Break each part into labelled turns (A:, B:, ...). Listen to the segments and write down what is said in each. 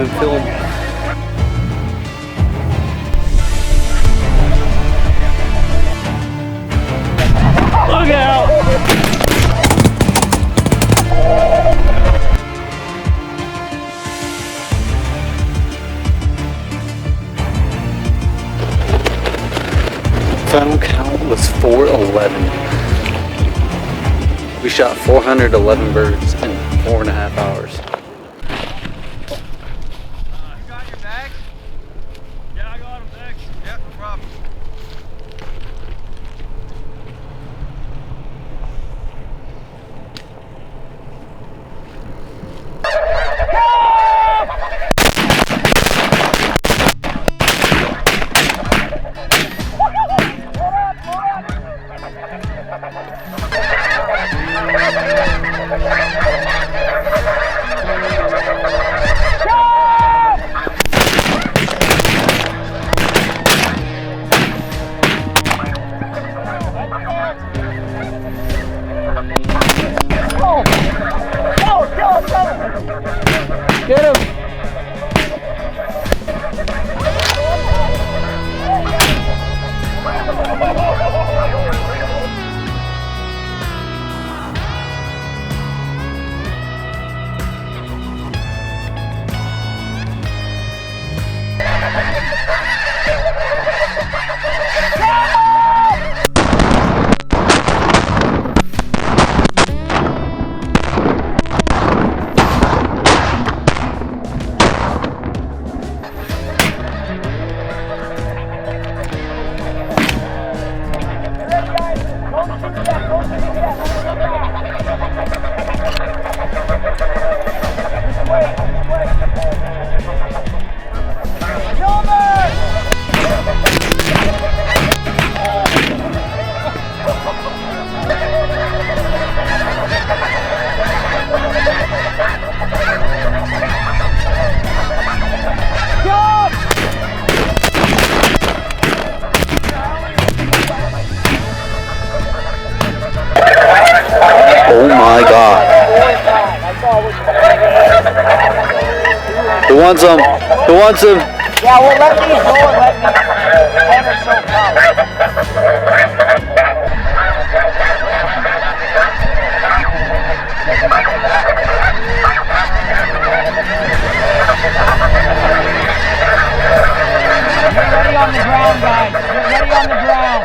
A: even film. Look out! Final count was 411. We shot 411 birds in 4.5 hours.
B: You got your bags? Yeah, I got them, thanks. Yeah, no problem.
A: Get him! Oh my God. Who wants them? Who wants them?
C: Yeah, well, let these go and let me 10 or so come. Get ready on the ground, guys. Get ready on the ground.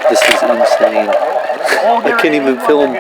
A: This is insane. I can't even film.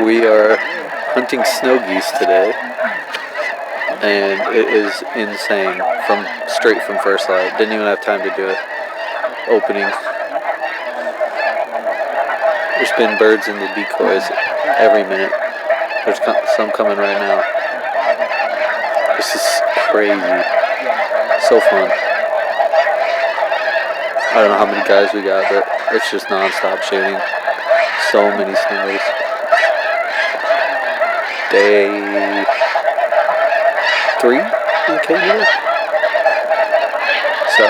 A: We are hunting snow geese today, and it is insane. Straight from first light. Didn't even have time to do an opening. There's been birds in the decoys every minute. There's some coming right now. This is crazy. So fun. I don't know how many guys we got, but it's just non-stop shooting. So many snows. Day 3 in Canada. So.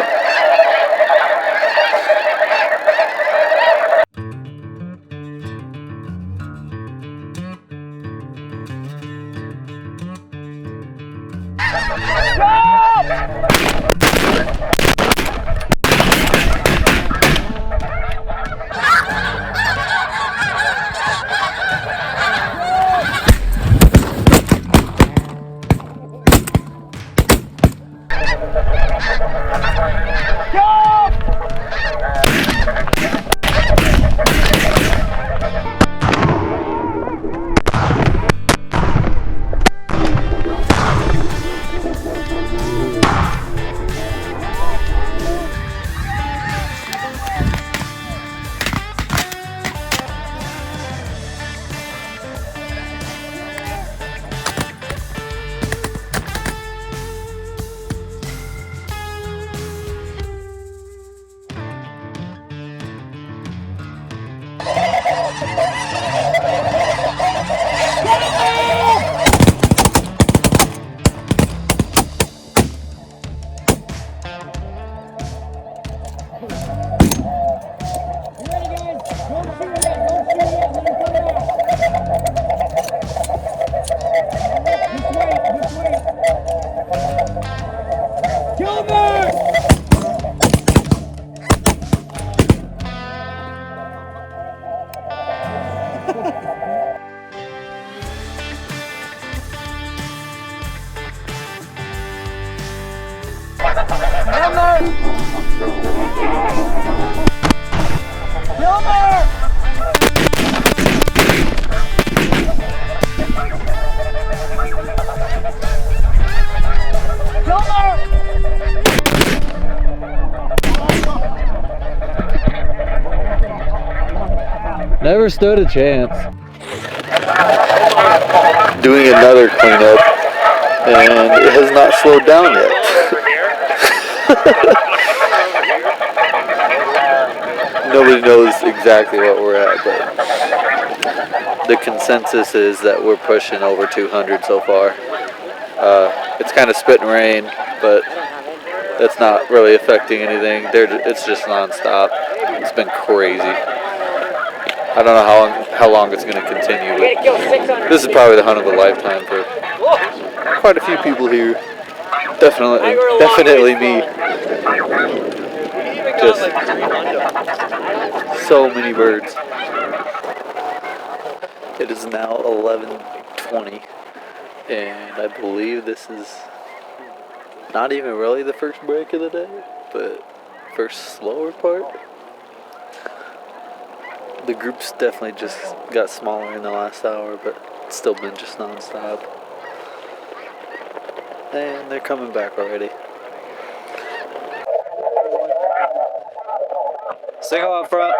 A: Never stood a chance. Doing another cleanup, and it has not slowed down yet. Nobody knows exactly what we're at, but the consensus is that we're pushing over 200 so far. It's kind of spitting rain, but that's not really affecting anything. It's just non-stop. It's been crazy. I don't know how long it's going to continue, but this is probably the hunt of a lifetime for quite a few people here. Definitely me. Just so many birds. It is now 11:20, and I believe this is not even really the first break of the day, but first slower part. The group's definitely just got smaller in the last hour, but it's still been just non-stop. And they're coming back already. Single up front.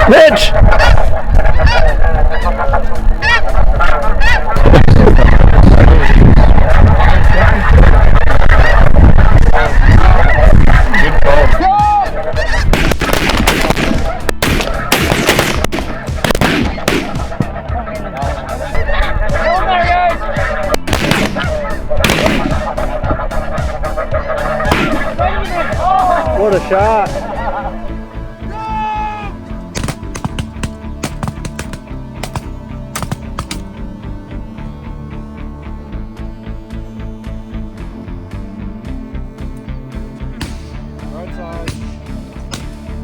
A: Mitch! What a shot!
B: Right side.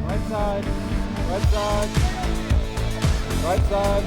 B: Right side. Right side. Right side.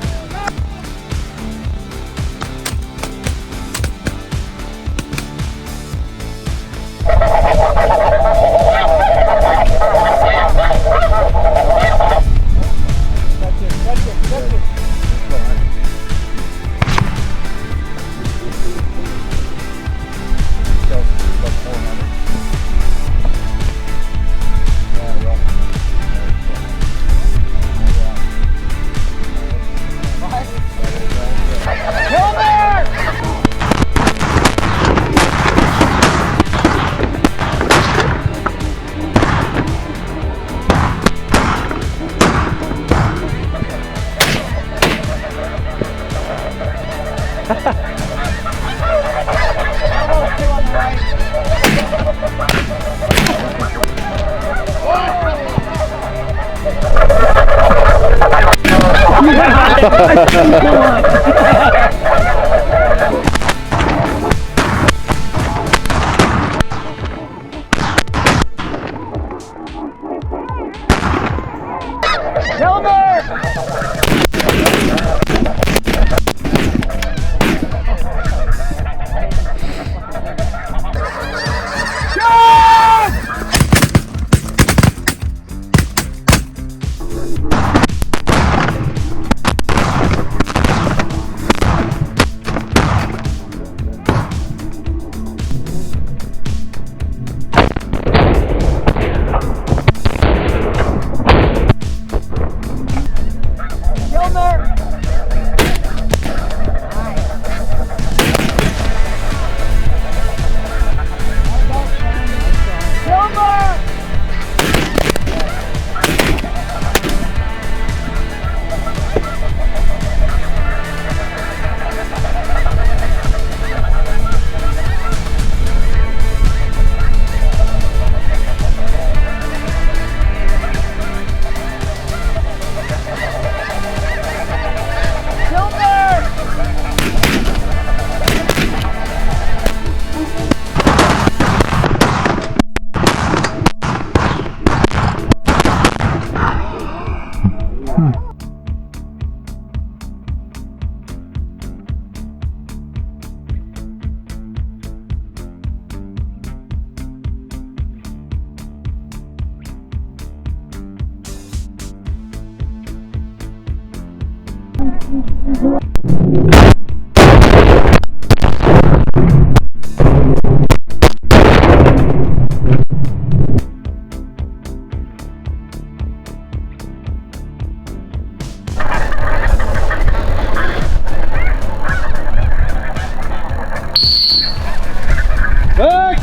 B: Back!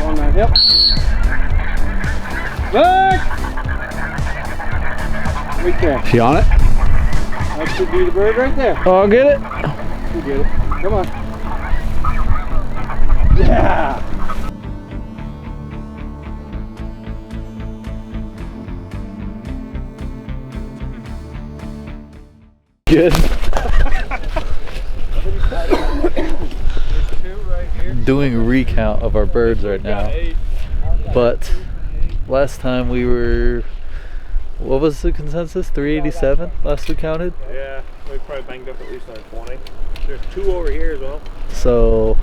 B: On the hip. Back! Right there.
A: She on it?
B: That should be the bird right there.
A: Oh, I'll get it.
B: You get it. Come on. Yeah!
A: Good. Doing a recount of our birds right now, but last time we were, what was the consensus? 387 last we counted.
B: Yeah, we probably banged up at least like 20. There's 2 over here as well.
A: So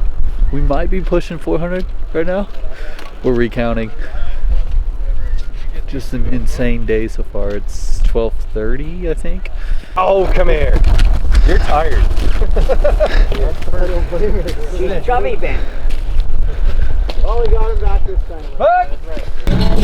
A: we might be pushing 400 right now. We're recounting. Just an insane day so far. It's 12:30, I think.
B: Oh, come here. You're tired.
C: She's chubby, Ben.
B: Oh, we got him back this time. Back!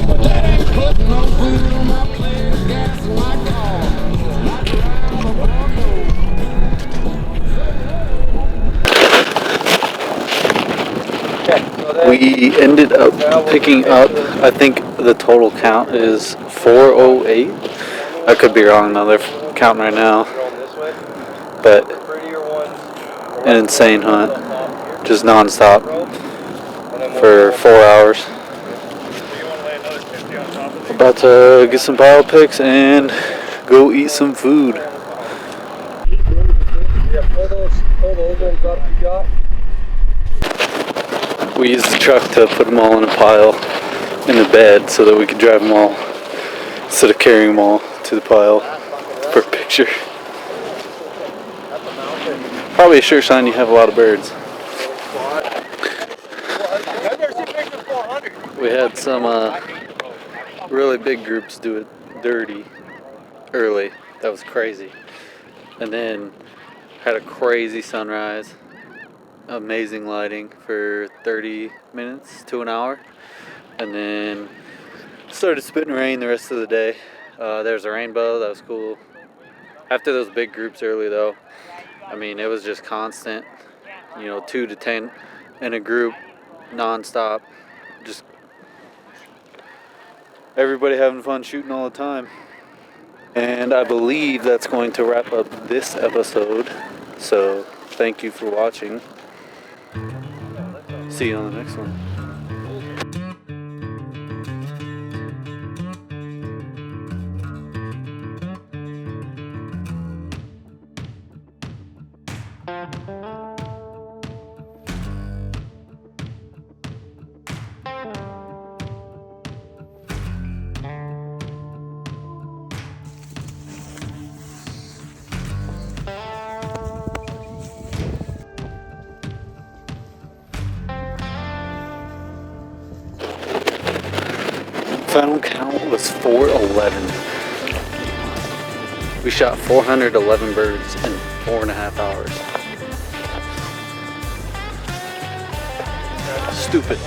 A: We ended up picking up, I think the total count is 408. I could be wrong though, they're counting right now. But an insane hunt, just non-stop for 4 hours. About to get some bio picks and go eat some food. We used the truck to put them all in a pile in the bed so that we could drive them all instead of carrying them all to the pile for a picture. Probably a sure sign you have a lot of birds. We had some really big groups do it dirty early. That was crazy. And then had a crazy sunrise. Amazing lighting for 30 minutes to an hour. And then started spitting rain the rest of the day. There's a rainbow, that was cool. After those big groups early though, I mean, it was just constant, 2 to 10 in a group, non-stop. Just everybody having fun shooting all the time. And I believe that's going to wrap up this episode. So thank you for watching. See you on the next one. Final count was 411. We shot 411 birds in 4.5 hours. Stupid.